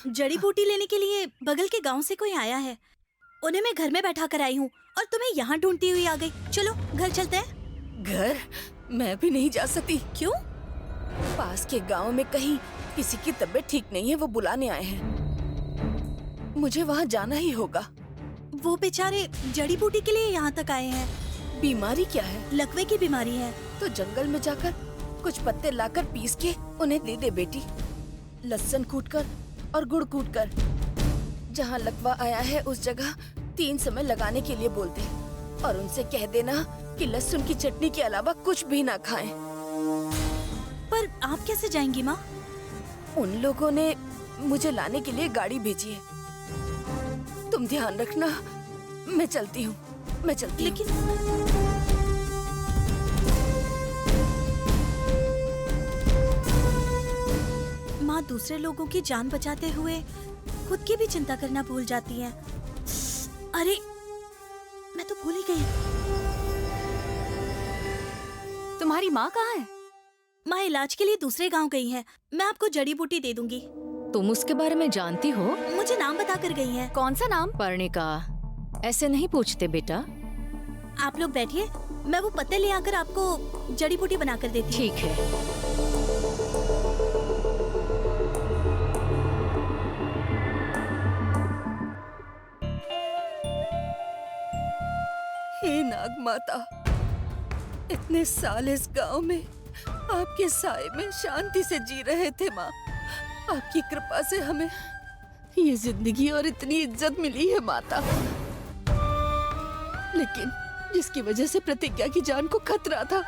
जड़ी बूटी लेने के लिए बगल के गांव से कोई आया है। उन्हें मैं घर में बैठा कर आई हूँ और तुम्हें यहाँ ढूंढती हुई आ गई। चलो घर चलते हैं। घर? मैं भी नहीं जा सकती। क्यों? पास के गांव में कहीं किसी की तबीयत ठीक नहीं है, वो बुलाने आए हैं। मुझे वहाँ जाना ही होगा। वो बेचारे जड़ी बूटी के लिए यहाँ तक आए हैं। बीमारी क्या है? लकवे की बीमारी है। तो जंगल में जाकर कुछ पत्ते लाकर पीस के उन्हें दे दे बेटी। लहसुन कूटकर और गुड़ कूटकर। जहाँ लकवा आया है उस जगह 3 समय लगाने के लिए बोल दे और उनसे कह देना कि लहसुन की चटनी के अलावा कुछ भी ना खाएं। पर आप कैसे जाएंगी माँ? उन लोगों ने मुझे लाने के लिए गाड़ी भेजी है। तुम ध्यान रखना। मैं चलती हूँ, मैं चलती हूँ। लेकिन माँ दूसरे लोगों की जान बचाते हुए खुद की भी चिंता करना भूल जाती हैं। अरे मैं तो भूल ही गई। तुम्हारी माँ कहाँ है? माँ इलाज के लिए दूसरे गांव गई है। मैं आपको जड़ी बूटी दे दूंगी। तुम उसके बारे में जानती हो? मुझे नाम बता कर गई है। कौन सा नाम? पर्णिका। ऐसे नहीं पूछते बेटा। आप लोग बैठिए, मैं वो पत्ते ले आकर आपको जड़ी बूटी बना कर देती हूँ। ठीक है। हे नाग माता, इतने साल इस गांव में आपके साए में शांति से जी रहे थे माँ। आपकी कृपा से हमें ये जिंदगी और इतनी इज्जत मिली है माता। लेकिन जिसकी वजह से प्रतिज्ञा की जान को खतरा था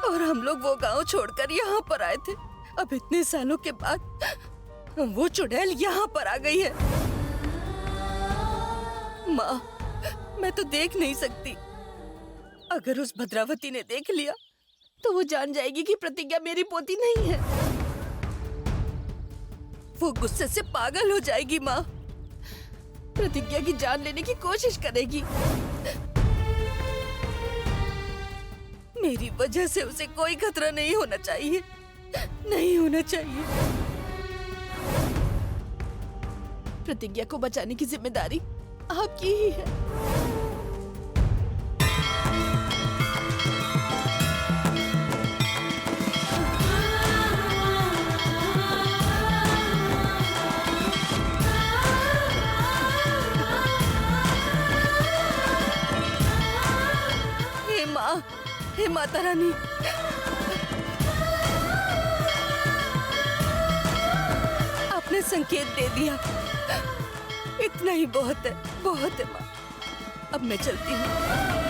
और हम लोग वो गांव छोड़कर यहाँ पर आए थे, अब इतने सालों के बाद वो चुड़ैल यहाँ पर आ गई है। माँ, मैं तो देख नहीं सकती। अगर उस भद्रावती ने देख लिया तो वो जान जाएगी कि प्रतिज्ञा मेरी पोती नहीं है। वो गुस्से से पागल हो जाएगी माँ। प्रतिज्ञा की जान लेने की कोशिश करेगी। मेरी वजह से उसे कोई खतरा नहीं होना चाहिए, नहीं होना चाहिए। प्रतिज्ञा को बचाने की जिम्मेदारी आपकी ही है। हे माँ, हे माता रानी, आपने संकेत दे दिया। इतना ही बहुत है माँ। अब मैं चलती हूँ।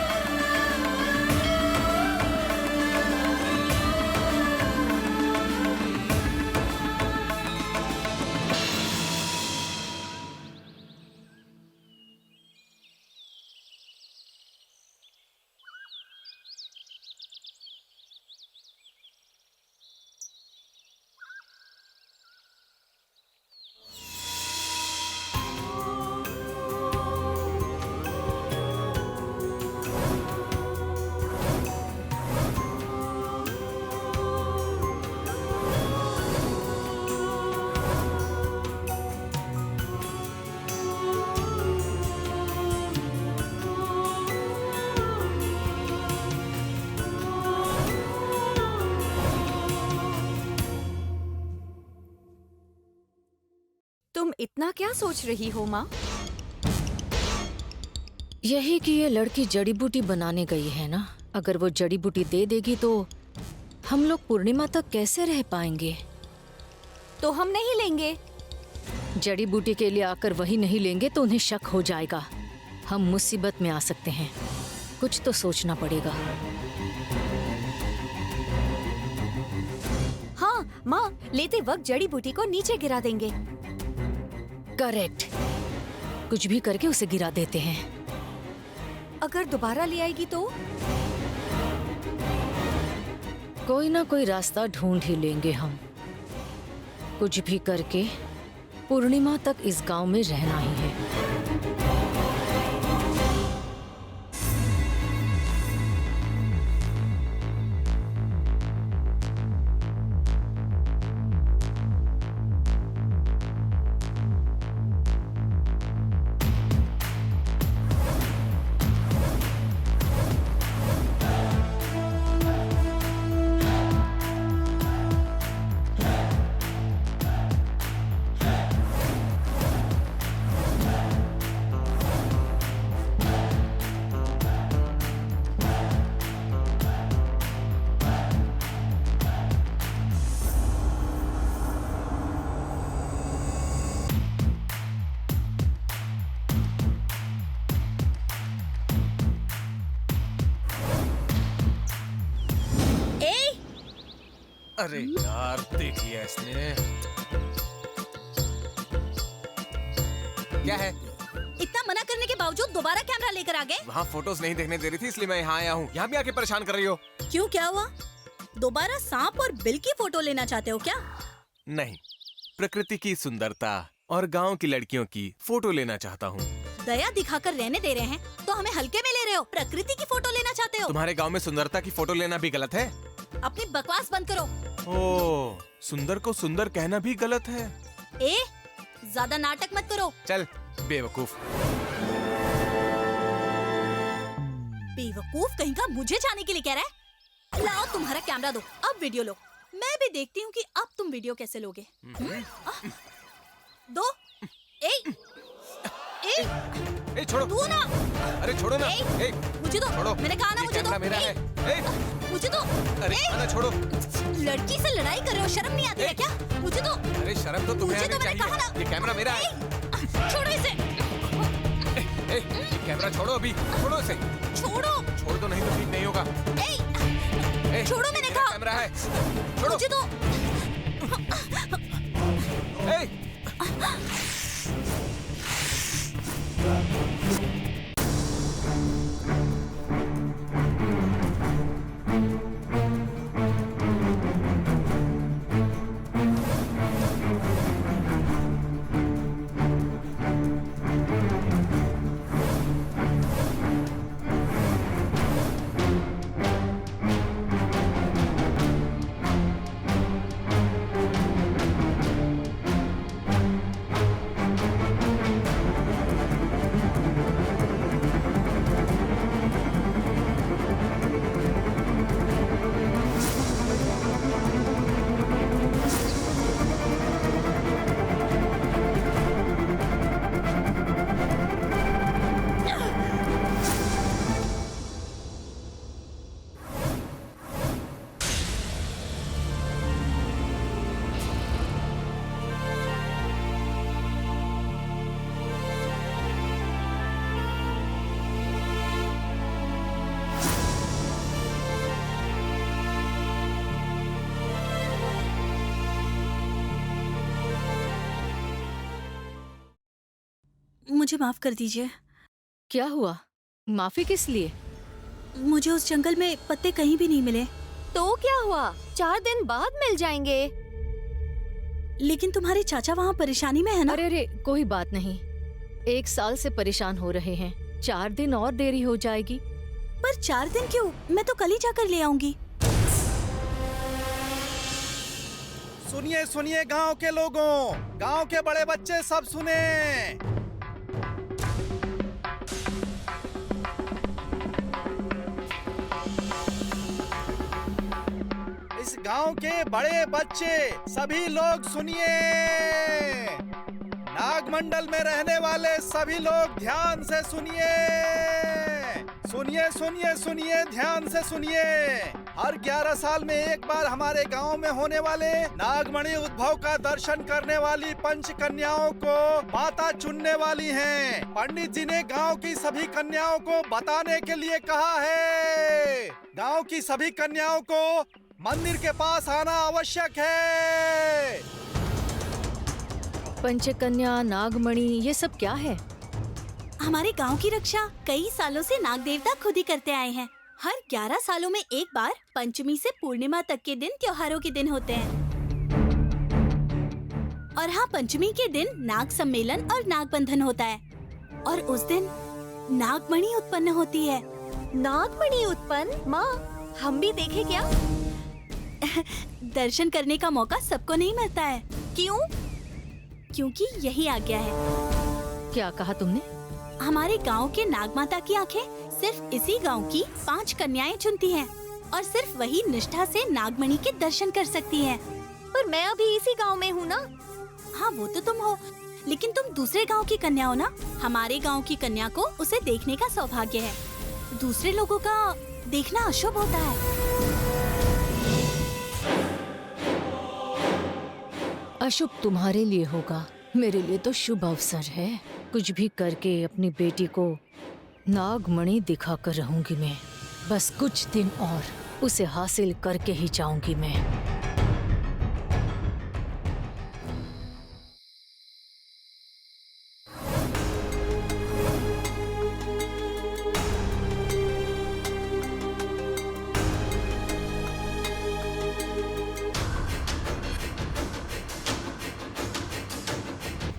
तुम इतना क्या सोच रही हो माँ? यही कि ये लड़की जड़ी बूटी बनाने गई है ना। अगर वो जड़ी बूटी दे देगी तो हम लोग पूर्णिमा तक कैसे रह पाएंगे? तो हम नहीं लेंगे। जड़ी बूटी के लिए आकर वही नहीं लेंगे तो उन्हें शक हो जाएगा। हम मुसीबत में आ सकते हैं। कुछ तो सोचना पड़ेगा। हाँ माँ, लेते वक्त जड़ी बूटी को नीचे गिरा देंगे। करेक्ट। कुछ भी करके उसे गिरा देते हैं। अगर दोबारा ले आएगी तो? कोई ना कोई रास्ता ढूंढ ही लेंगे हम। कुछ भी करके पूर्णिमा तक इस गांव में रहना ही है। अरे यार देख लिया इसने। क्या है? इतना मना करने के बावजूद दोबारा कैमरा लेकर आ गए। वहाँ फोटोज नहीं देखने दे रही थी इसलिए मैं यहाँ आया हूँ। यहाँ भी आके परेशान कर रही हो। क्यों, क्या हुआ? दोबारा सांप और बिल की फोटो लेना चाहते हो क्या? नहीं, प्रकृति की सुंदरता और गांव की लड़कियों की फोटो लेना चाहता हूँ। दया दिखाकर रहने दे रहे हैं तो हमें हल्के में ले रहे हो। प्रकृति की फोटो लेना चाहते हो? तुम्हारे गांव में सुंदरता की फोटो लेना भी गलत है? अपनी बकवास बंद करो। ओ, सुंदर को सुंदर कहना भी गलत है? ज्यादा नाटक मत करो। चल बेवकूफ। बेवकूफ कहीं का, मुझे जाने के लिए कह रहा है? लाओ तुम्हारा कैमरा दो, अब वीडियो लो। मैं भी देखती हूँ कि अब तुम वीडियो कैसे लोगे। दो। ए छोड़ो। दो ना। अरे छोड़ो ना। मुझे दो। छोड़ो। मैंने कहा ना, ये मुझे दो। कैमरा मेरा है। मुझे दो। अरे आना छोड़ो। लड़की से लड़ाई कर रहे हो, शर्म नहीं आती है क्या? मुझे दो। अरे शर्म तो तुम्हें मुझे तो आनी मैंने कहा चाहिए। ना। ये कैमरा मेरा है। छोड़ो इसे। ये कैमरा छोड़ो अभी। छोड़ो इसे। छोड़ो। छोड़ दो नहीं तो ठीक नहीं होगा। छोड़ो, मैंने कहा। कैमरा है। छोड़ो। मुझे दो। मुझे माफ कर दीजिए। क्या हुआ? माफी किस लिए? मुझे उस जंगल में पत्ते कहीं भी नहीं मिले। तो क्या हुआ, 4 दिन बाद मिल जाएंगे। लेकिन तुम्हारे चाचा वहाँ परेशानी में है ना? अरे अरे कोई बात नहीं, 1 साल से परेशान हो रहे हैं, 4 दिन और देरी हो जाएगी। पर 4 दिन क्यों? मैं तो कल ही जाकर ले आऊंगी। सुनिए सुनिए गांव के लोगों, गांव के बड़े बच्चे सब सुने। इस गांव के बड़े बच्चे सभी लोग सुनिए। नागमंडल में रहने वाले सभी लोग ध्यान से सुनिए। सुनिए सुनिए सुनिए, ध्यान से सुनिए। हर 11 साल में एक बार हमारे गांव में होने वाले नागमणि उद्भव का दर्शन करने वाली पंच कन्याओं को माता चुनने वाली हैं। पंडित जी ने गांव की सभी कन्याओं को बताने के लिए कहा है। गांव की सभी कन्याओं को मंदिर के पास आना आवश्यक है। पंचकन्या, नागमणि, ये सब क्या है? हमारे गांव की रक्षा कई सालों से नाग देवता खुद ही करते आए हैं। हर 11 सालों में एक बार पंचमी से पूर्णिमा तक के दिन त्योहारों के दिन होते हैं। और हाँ, पंचमी के दिन नाग सम्मेलन और नाग बंधन होता है। और उस दिन नागमणि उत्पन्न होती है। नागमणि उत्पन्न? माँ, हम भी देखें क्या? दर्शन करने का मौका सबको नहीं मिलता है। क्यों? क्योंकि यही आज्ञा है। क्या कहा तुमने? हमारे गांव के नागमाता की आंखें सिर्फ इसी गांव की 5 कन्याएं चुनती हैं और सिर्फ वही निष्ठा से नागमणि के दर्शन कर सकती हैं। पर मैं अभी इसी गांव में हूँ ना। हाँ, वो तो तुम हो, लेकिन तुम दूसरे गांव की कन्या हो ना। हमारे गांव की कन्या को उसे देखने का सौभाग्य है। दूसरे लोगों का देखना अशुभ होता है। अशुभ तुम्हारे लिए होगा, मेरे लिए तो शुभ अवसर है। कुछ भी करके अपनी बेटी को नागमणि दिखा कर रहूंगी मैं। बस कुछ दिन और उसे हासिल करके ही जाऊंगी मैं।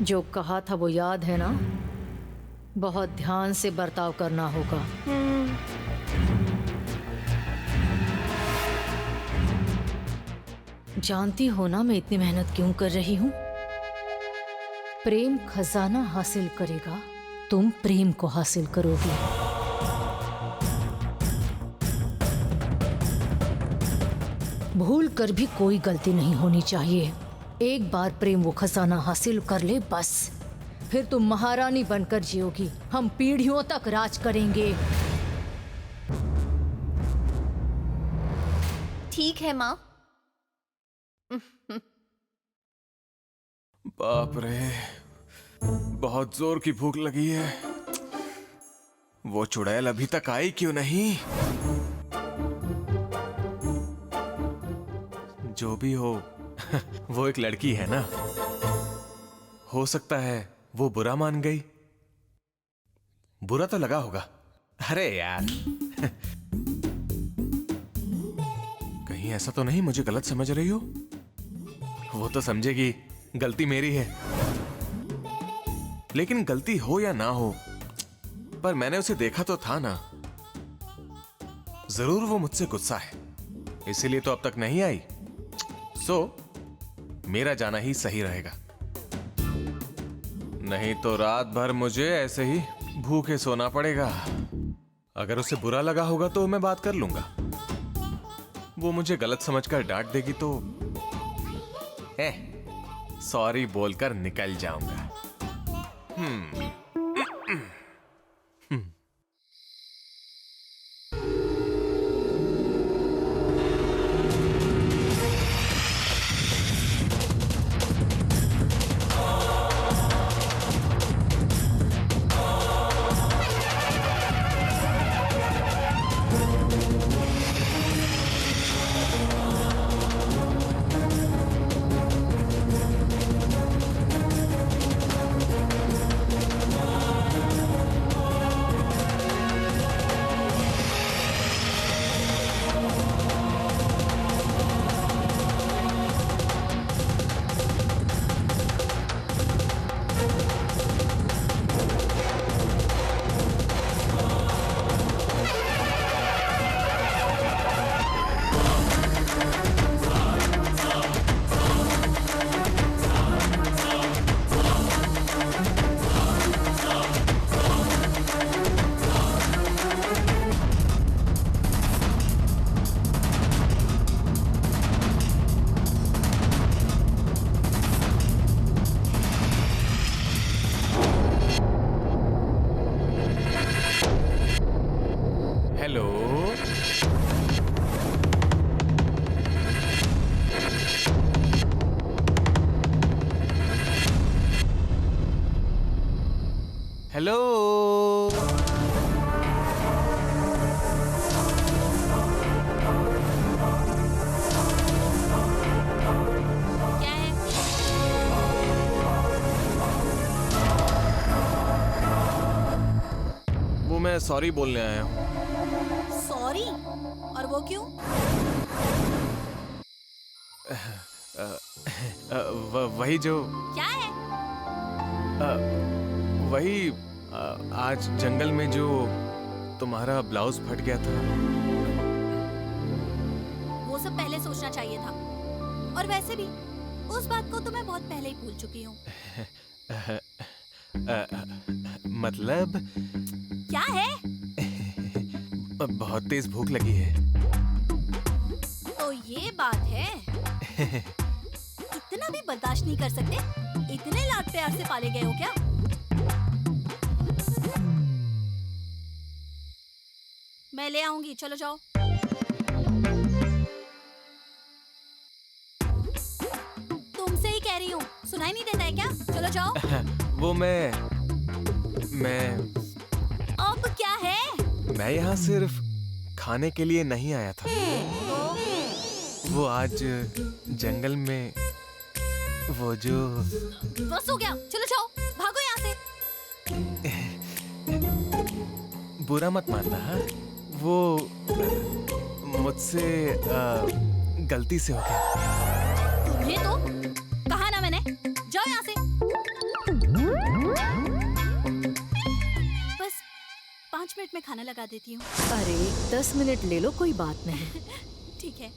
जो कहा था वो याद है ना? बहुत ध्यान से बर्ताव करना होगा। जानती हो ना मैं इतनी मेहनत क्यों कर रही हूँ? प्रेम खजाना हासिल करेगा, तुम प्रेम को हासिल करोगी। भूल कर भी कोई गलती नहीं होनी चाहिए। एक बार प्रेम वो खजाना हासिल कर ले बस, फिर तुम महारानी बनकर जियोगी। हम पीढ़ियों तक राज करेंगे। ठीक है माँ। बाप रे, बहुत जोर की भूख लगी है। वो चुड़ैल अभी तक आई क्यों नहीं? जो भी हो वो एक लड़की है ना, हो सकता है वो बुरा मान गई। बुरा तो लगा होगा। अरे यार कहीं ऐसा तो नहीं मुझे गलत समझ रही हो? वो तो समझेगी गलती मेरी है, लेकिन गलती हो या ना हो, पर मैंने उसे देखा तो था ना। जरूर वो मुझसे गुस्सा है, इसीलिए तो अब तक नहीं आई। सो मेरा जाना ही सही रहेगा, नहीं तो रात भर मुझे ऐसे ही भूखे सोना पड़ेगा। अगर उसे बुरा लगा होगा तो मैं बात कर लूंगा। वो मुझे गलत समझकर डांट देगी तो सॉरी बोलकर निकल जाऊंगा। हेलो क्या है? वो मैं सॉरी बोलने आया हूँ। सॉरी? और वो क्यों? वही जो क्या है? वही आज जंगल में जो तुम्हारा ब्लाउज फट गया था। वो सब पहले सोचना चाहिए था, और वैसे भी उस बात को तो मैं बहुत पहले ही भूल चुकी हूँ। मतलब क्या है? बहुत तेज भूख लगी है। तो ये बात है। इतना भी बर्दाश्त नहीं कर सकते? इतने लाड प्यार से पाले गए हो क्या? मैं ले आऊंगी, चलो जाओ। तुमसे ही कह रही हूँ, सुनाई नहीं देता है क्या? चलो जाओ। वो मैं अब क्या है? मैं यहाँ सिर्फ खाने के लिए नहीं आया था। वो आज जंगल में वो जो बस हो गया, चलो जाओ, भागो यहाँ से। बुरा मत मानना, हाँ? वो मुझसे गलती से हो गया। तुम्हें तो कहा ना मैंने, जाओ यहाँ से। मिनट में खाना लगा देती हूँ। अरे 10 मिनट ले लो, कोई बात नहीं। ठीक है।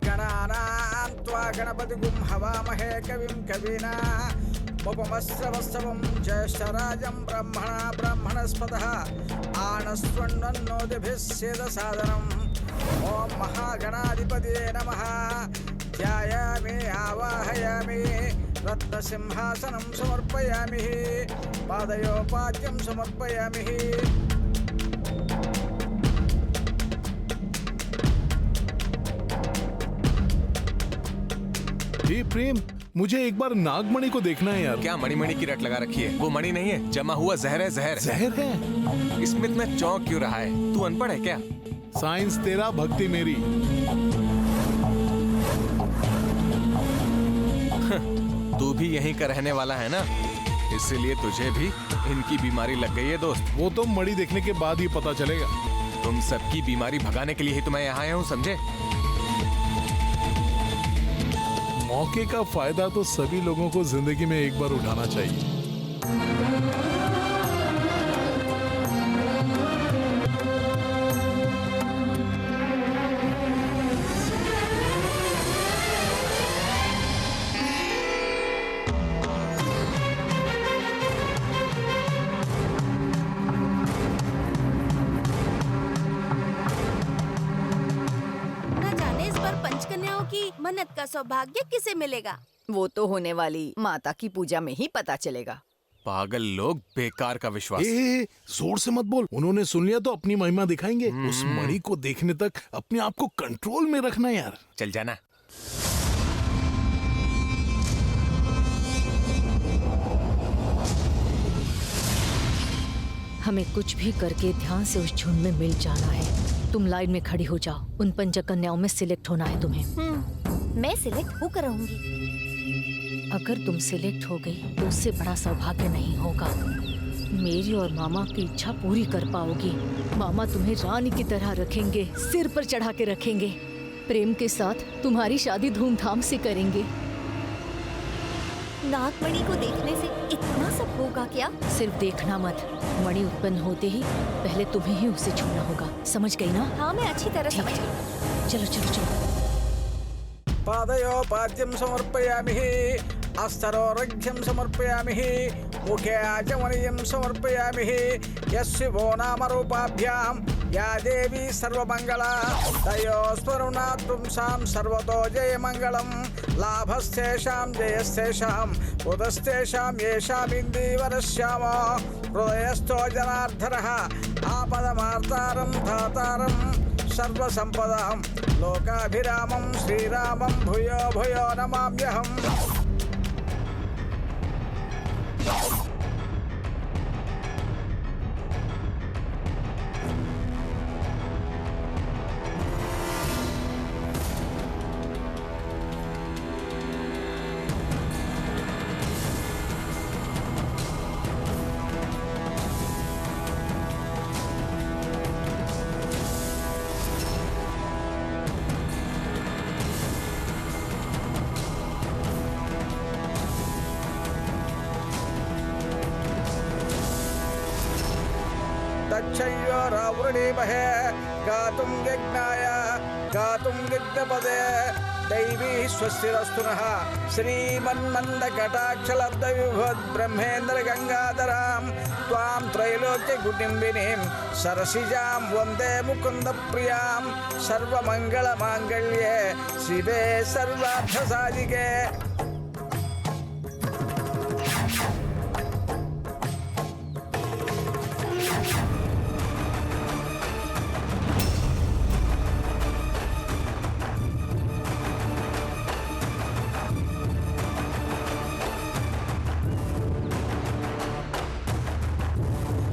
गणानां त्वा गणपतिगुं हवामहे कविं कवीना उपमस्रवस्तवं ज्येष्ठराजं ब्रह्मणा ब्रह्मणस्पतः आनस्वन्नोदिभिः सेदसादनम् ॐ महागणाधिपतये नमः। ध्यायामि आवाहयामि रत्नसिंहासनं समर्पयामि पादयोपाद्यं समर्पयामि। हे प्रेम, मुझे एक बार नागमणि को देखना है यार। क्या मणि की रट लगा रखी है? वो मणि नहीं है, जमा हुआ जहर है, जहर। जहर है? इसमें इतना चौंक क्यों रहा है? तू अनपढ़ है क्या? साइंस तेरा, भक्ति मेरी। तू भी यहीं का रहने वाला है ना, इसीलिए तुझे भी इनकी बीमारी लग गई है दोस्त। वो तो मणि देखने के बाद ही पता चलेगा। तुम सबकी बीमारी भगाने के लिए ही तो मैं यहाँ आया हूँ, समझे? मौके का फायदा तो सभी लोगों को जिंदगी में एक बार उठाना चाहिए। न जाने इस बार पंचकन्याओं की मन्नत का सौभाग्य किसे मिलेगा। वो तो होने वाली माता की पूजा में ही पता चलेगा। पागल लोग, बेकार का विश्वास। जोर से मत बोल, उन्होंने सुन लिया तो अपनी महिमा दिखाएंगे। उस मणि को देखने तक अपने आप को कंट्रोल में रखना यार। चल जाना। हमें कुछ भी करके ध्यान से उस झुंड में मिल जाना है। तुम लाइन में खड़ी हो जाओ, उन पंचकन्याओं में सिलेक्ट होना है तुम्हें। मैं सिलेक्ट होकर रहूंगी। अगर तुम सिलेक्ट हो गई तो उससे बड़ा सौभाग्य नहीं होगा। मेरी और मामा की इच्छा पूरी कर पाओगी। मामा तुम्हें रानी की तरह रखेंगे, सिर पर चढ़ा के रखेंगे। प्रेम के साथ तुम्हारी शादी धूमधाम से करेंगे। नागमणि को देखने से इतना सब होगा क्या? सिर्फ देखना मत, मणि उत्पन्न होते ही पहले तुम्हें ही उसे छूना होगा। समझ गई ना? हाँ, मैं अच्छी तरह ठीक समझ है, गई। चलो चलो चलो। पादयोपाद्यं समर्पयामि अस्तरोरघ्यं समर्पयामि मुखे आचमनीयं समर्पयामि यस्विभो नाम रूपाभ्यां या देवी सर्वमङ्गला तयोस्वरुणा पुंसां सर्वतो जयमङ्गलं लाभस्तेषां जयस्तेषां उदस्तेषां येषामिन्दीवरश्याम हृदयस्थो जनार्दनः आपदमार्तारं धातारं सर्वसंपदां लोकाभिरामं श्रीरामं भूयो भूयो नमाम्यहम्। तच्छयोरावृणीमहे गातुं यज्ञाय गातुं यज्ञपदे दैवी स्वस्तिरस्तु नः श्रीमन्मन्दकटाक्षलब्धविभवद्ब्रह्मेन्द्रगङ्गाधरां त्वां त्रैलोक्यकुटुम्बिनीं सरसिजां वन्दे मुकुन्दप्रियां सर्वमङ्गलमाङ्गल्ये शिवे सर्वार्थसाधिके।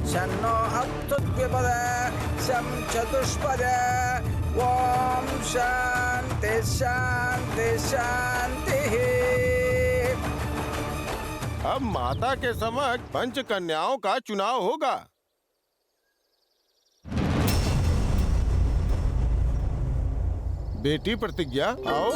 शन्नो अप्तुद्विपदे शं चतुष्पदे ॐ शान्ति शान्ति शान्तिः। अब माता के समक्ष पंच कन्याओं का चुनाव होगा। बेटी प्रतिज्ञा आओ।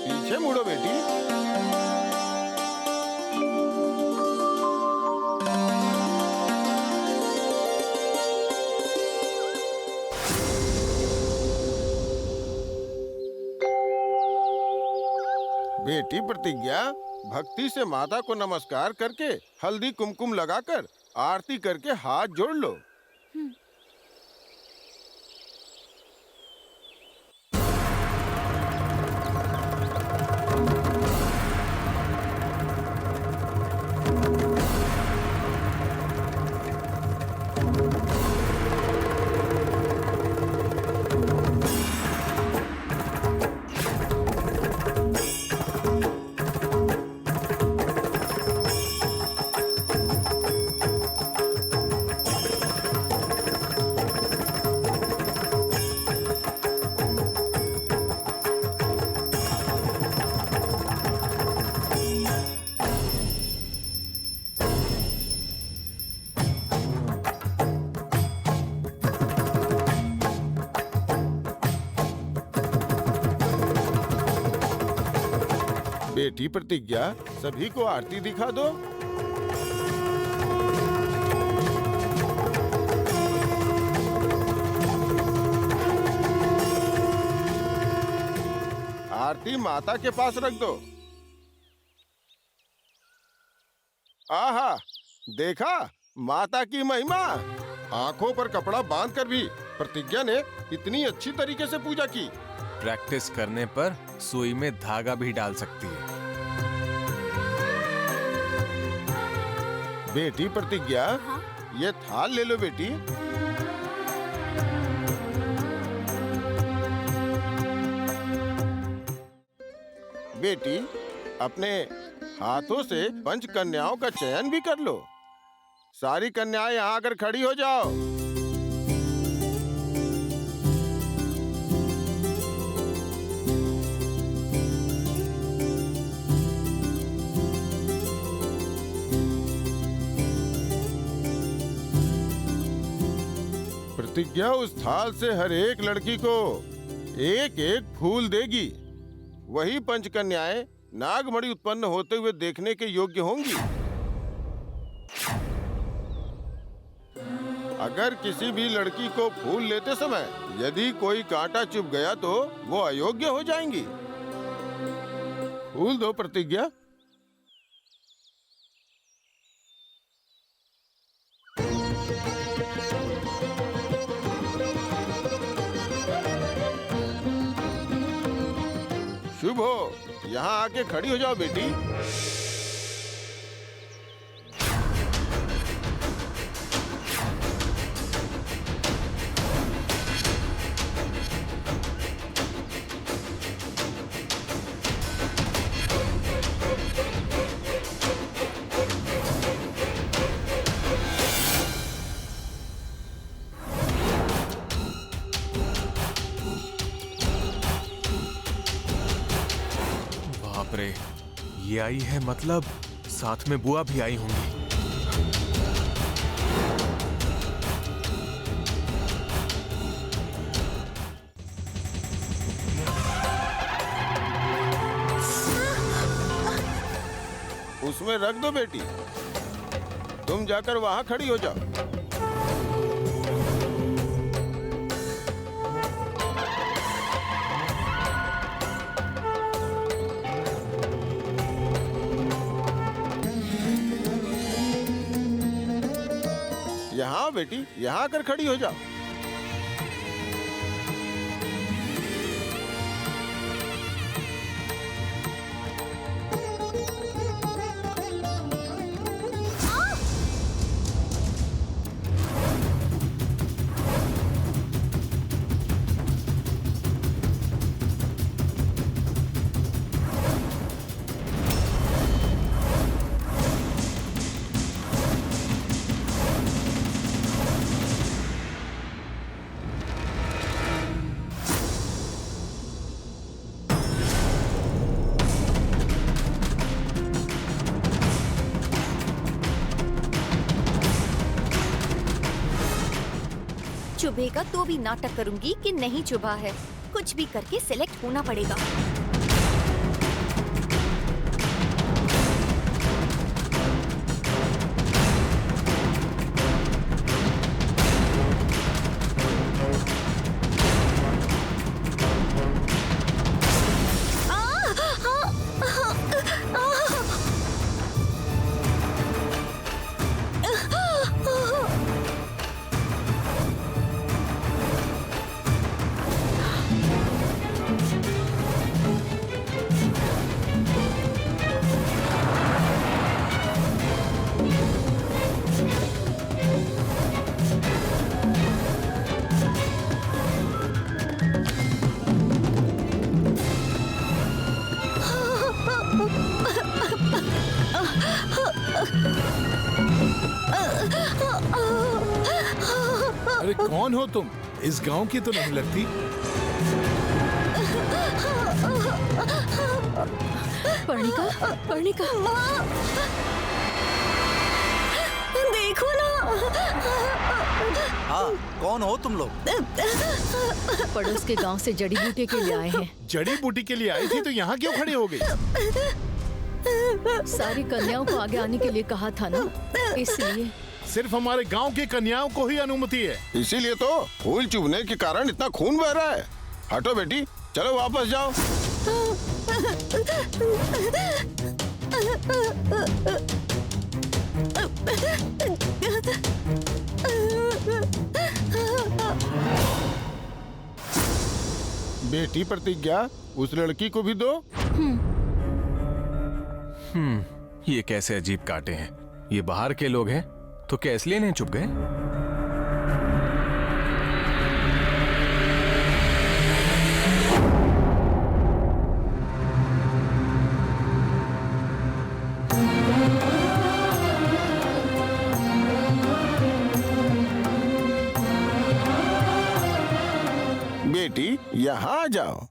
पीछे मुड़ो बेटी। बेटी प्रतिज्ञा, भक्ति से माता को नमस्कार करके हल्दी कुमकुम लगाकर आरती करके हाथ जोड़ लो। बेटी प्रतिज्ञा, सभी को आरती दिखा दो। आरती माता के पास रख दो। आहा, देखा माता की महिमा। आंखों पर कपड़ा बांधकर भी प्रतिज्ञा ने इतनी अच्छी तरीके से पूजा की। प्रैक्टिस करने पर सुई में धागा भी डाल सकती है। बेटी प्रतिज्ञा, हाँ? ये थाल ले लो बेटी। बेटी, अपने हाथों से पंच कन्याओं का चयन भी कर लो। सारी कन्याएं यहाँ आकर खड़ी हो जाओ। प्रतिज्ञा उस थाल से हर एक लड़की को एक एक फूल देगी। वही पंचकन्याएं नागमणि उत्पन्न होते हुए देखने के योग्य होंगी। अगर किसी भी लड़की को फूल लेते समय यदि कोई कांटा चुभ गया तो वो अयोग्य हो जाएंगी। फूल दो प्रतिज्ञा। शुभ हो, यहाँ आके खड़ी हो जाओ बेटी। बाप रे, ये आई है मतलब साथ में बुआ भी आई होंगी। उसमें रख दो बेटी। तुम जाकर वहां खड़ी हो जाओ। यहाँ बेटी, यहाँ आकर खड़ी हो जाओ। चुभेगा तो भी नाटक करूंगी कि नहीं चुभा है। कुछ भी करके सिलेक्ट होना पड़ेगा। अरे कौन हो तुम? इस गांव की तो नहीं लगती। पर्णिका, पर्णिका, देखो ना। हाँ, कौन हो तुम लोग? पड़ोस के गांव से जड़ी बूटी के लिए आए हैं। जड़ी बूटी के लिए आई थी तो यहाँ क्यों खड़ी हो गई? सारी कन्याओं को आगे आने के लिए कहा था ना, इसलिए। सिर्फ हमारे गांव की कन्याओं को ही अनुमति है। इसीलिए तो फूल चुभने के कारण इतना खून बह रहा है। हटो बेटी, चलो वापस जाओ। बेटी प्रतिज्ञा, उस लड़की को भी दो। ये कैसे अजीब कांटे हैं। ये बाहर के लोग हैं तो क्या इसलिए नहीं चुप गए? बेटी यहाँ आ जाओ।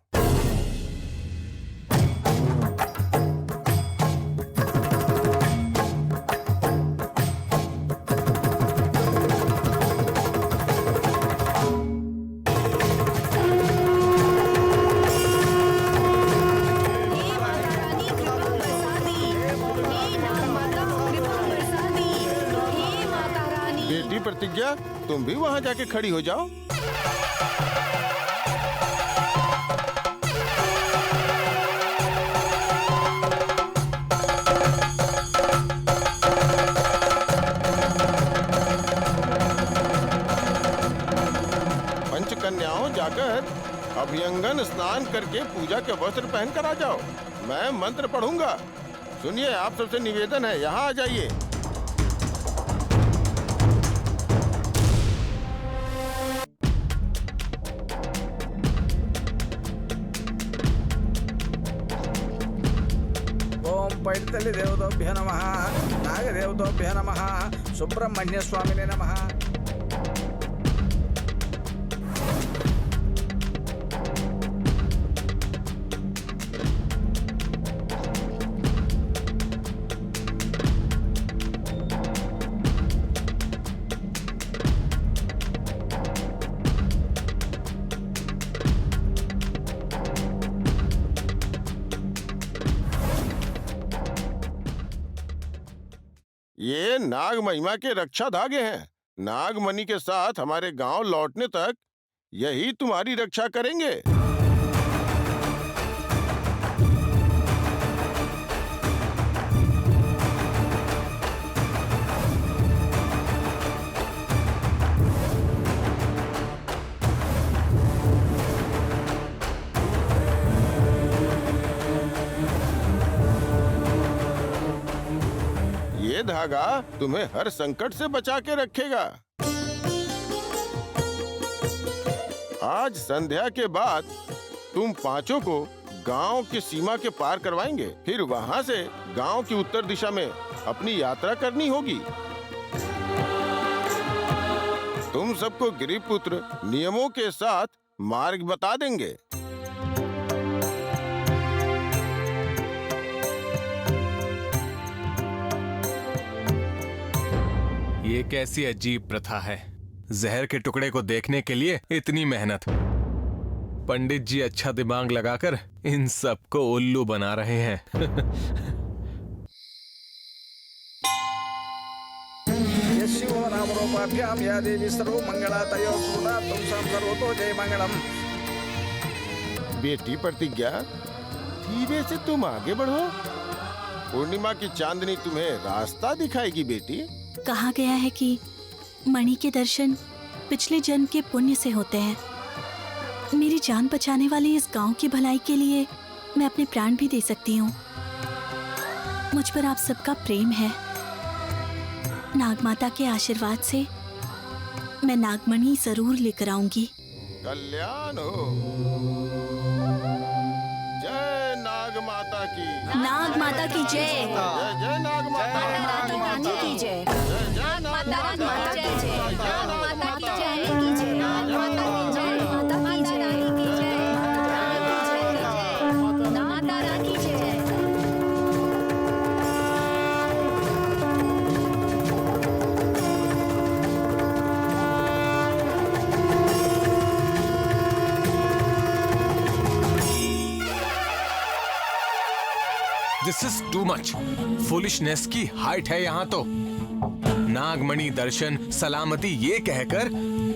बेटी प्रतिज्ञा, तुम भी वहाँ जाके खड़ी हो जाओ। पंचकन्याओं जाकर अभ्यंगन स्नान करके पूजा के वस्त्र पहनकर आ जाओ। मैं मंत्र पढ़ूंगा। सुनिए, आप सबसे निवेदन है, यहाँ आ जाइए। ओम पैतली देवताभ्य नमः, नाग देवताभ्य नमः, सुब्रह्मण्य स्वामिने नमः। ये नाग महिमा के रक्षा धागे हैं। नागमणि के साथ हमारे गांव लौटने तक यही तुम्हारी रक्षा करेंगे। ये धागा तुम्हें हर संकट से बचा के रखेगा। आज संध्या के बाद तुम पांचों को गांव की सीमा के पार करवाएंगे। फिर वहां से गांव की उत्तर दिशा में अपनी यात्रा करनी होगी। तुम सबको गिरिपुत्र नियमों के साथ मार्ग बता देंगे। ये कैसी अजीब प्रथा है। जहर के टुकड़े को देखने के लिए इतनी मेहनत। पंडित जी अच्छा दिमाग लगाकर इन सबको उल्लू बना रहे हैं। यस्यो नामरूपाभ्याम या देवी सर्वमंगलातयो सुदातुं सर्वतो जय मंगलम। बेटी प्रतिज्ञा, धीरे से तुम आगे बढ़ो। पूर्णिमा की चांदनी तुम्हें रास्ता दिखाएगी बेटी। कहा गया है कि मणि के दर्शन पिछले जन्म के पुण्य से होते हैं। मेरी जान बचाने वाले इस गांव की भलाई के लिए मैं अपने प्राण भी दे सकती हूँ। मुझ पर आप सबका प्रेम है। नागमाता के आशीर्वाद से मैं नागमणि जरूर लेकर आऊंगी। कल्याण हो। जय नाग माता की। नाग माता की जय। जय जय नाग माता की जय। जय नाग माता की this is too much. Foolishness की हाइट है यहाँ तो। नागमणि दर्शन सलामती ये कहकर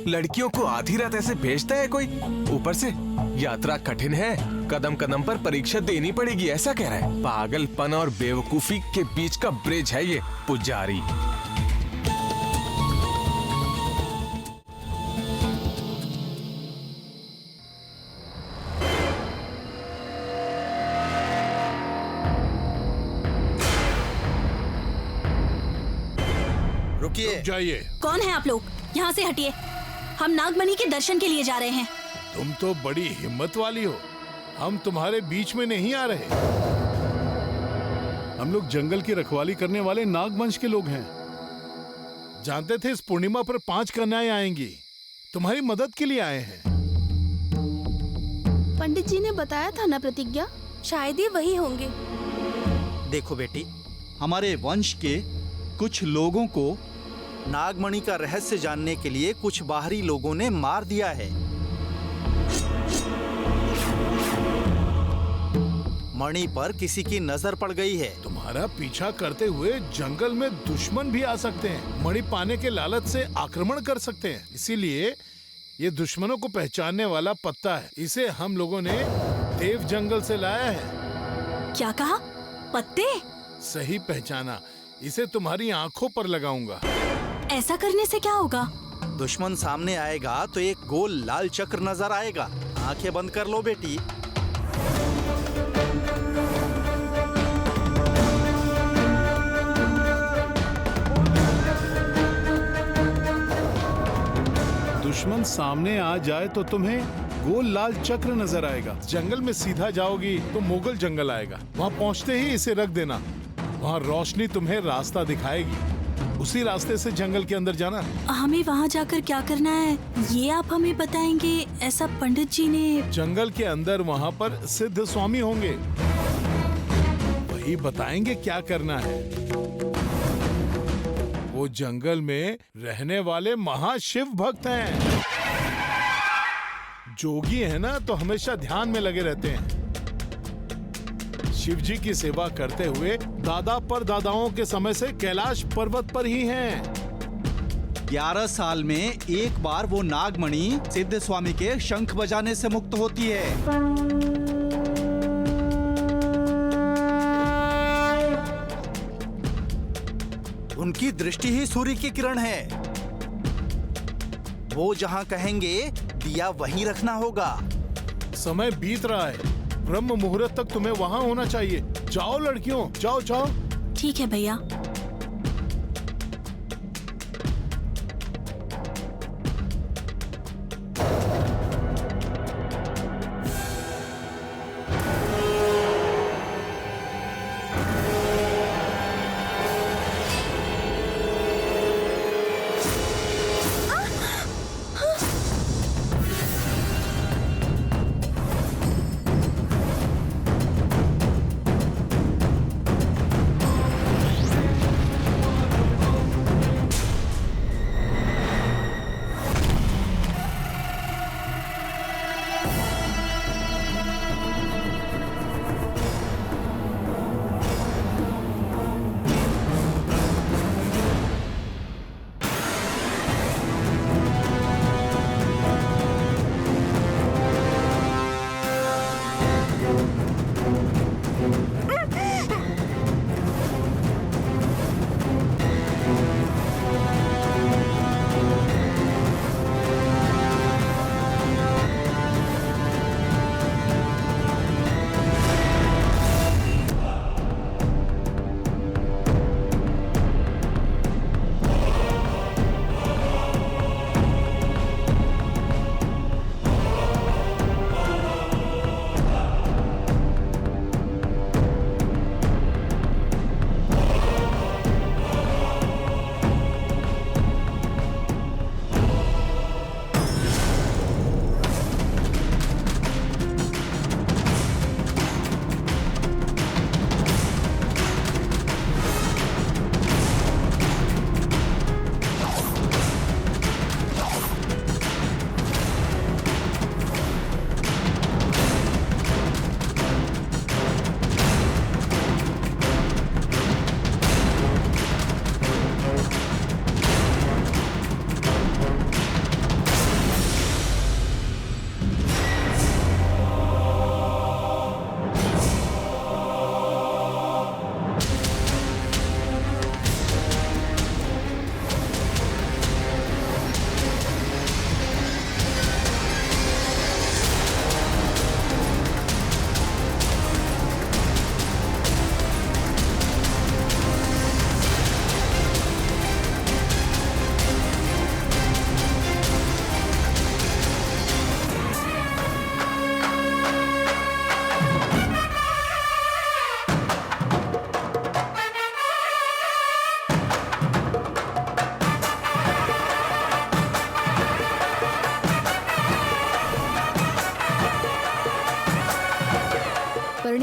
लड़कियों को आधी रात ऐसे भेजता है कोई। ऊपर से यात्रा कठिन है, कदम कदम पर परीक्षा देनी पड़ेगी ऐसा कह रहा है। पागलपन और बेवकूफी के बीच का ब्रिज है ये पुजारी। रुकिए। जाइए। कौन है आप लोग? यहाँ से हटिए। हम नागमणि के दर्शन के लिए जा रहे हैं। तुम तो बड़ी हिम्मत वाली हो। हम तुम्हारे बीच में नहीं आ रहे। हम लोग जंगल की रखवाली करने वाले नागवंश के लोग हैं। जानते थे इस पूर्णिमा पर 5 कन्याएं आएंगी। तुम्हारी मदद के लिए आए हैं। पंडित जी ने बताया था ना प्रतिज्ञा, शायद ये वही होंगे। देखो बेटी, हमारे वंश के कुछ लोगों को नागमणि का रहस्य जानने के लिए कुछ बाहरी लोगों ने मार दिया है। मणि पर किसी की नजर पड़ गई है। तुम्हारा पीछा करते हुए जंगल में दुश्मन भी आ सकते हैं। मणि पाने के लालच से आक्रमण कर सकते हैं। इसीलिए ये दुश्मनों को पहचानने वाला पत्ता है। इसे हम लोगों ने देव जंगल से लाया है। क्या कहा? पत्ते? सही पहचाना। इसे तुम्हारी आंखों पर लगाऊंगा। ऐसा करने से क्या होगा? दुश्मन सामने आएगा तो एक गोल लाल चक्र नजर आएगा। आंखें बंद कर लो बेटी। दुश्मन सामने आ जाए तो तुम्हें गोल लाल चक्र नजर आएगा। जंगल में सीधा जाओगी तो मोगल जंगल आएगा। वहाँ पहुँचते ही इसे रख देना। वहाँ रोशनी तुम्हें रास्ता दिखाएगी। उसी रास्ते से जंगल के अंदर जाना। हमें वहाँ जाकर क्या करना है ये आप हमें बताएंगे? ऐसा पंडित जी ने। जंगल के अंदर वहाँ पर सिद्ध स्वामी होंगे। वही बताएंगे क्या करना है। वो जंगल में रहने वाले महाशिव भक्त हैं। जोगी है ना, तो हमेशा ध्यान में लगे रहते हैं। शिव जी की सेवा करते हुए दादा पर दादाओं के समय से कैलाश पर्वत पर ही हैं। 11 साल में एक बार वो नागमणि सिद्ध स्वामी के शंख बजाने से मुक्त होती है। उनकी दृष्टि ही सूर्य की किरण है। वो जहां कहेंगे दिया वहीं रखना होगा। समय बीत रहा है। ब्रह्म मुहूर्त तक तुम्हें वहाँ होना चाहिए। जाओ लड़कियों, जाओ जाओ। ठीक है भैया।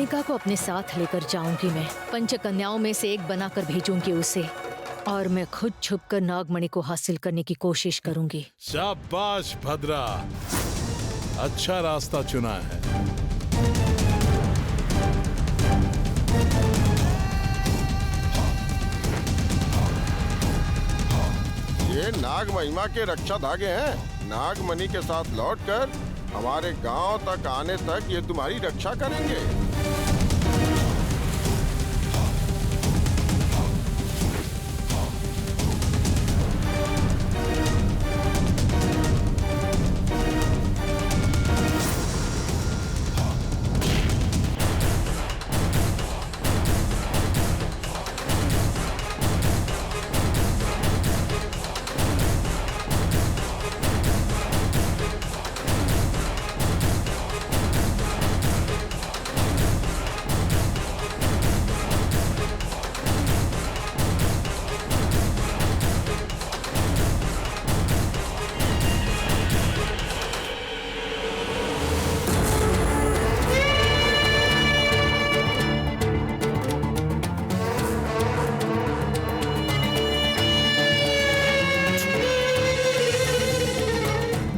मेनका को अपने साथ लेकर जाऊंगी मैं। पंचकन्याओं में से एक बनाकर भेजूंगी उसे, और मैं खुद छुपकर नागमणि को हासिल करने की कोशिश करूंगी। शाबाश भद्रा, अच्छा रास्ता चुना है। ये नाग महिमा के रक्षा धागे हैं। नागमणि के साथ लौटकर हमारे गांव तक आने तक ये तुम्हारी रक्षा करेंगे।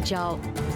जाओ।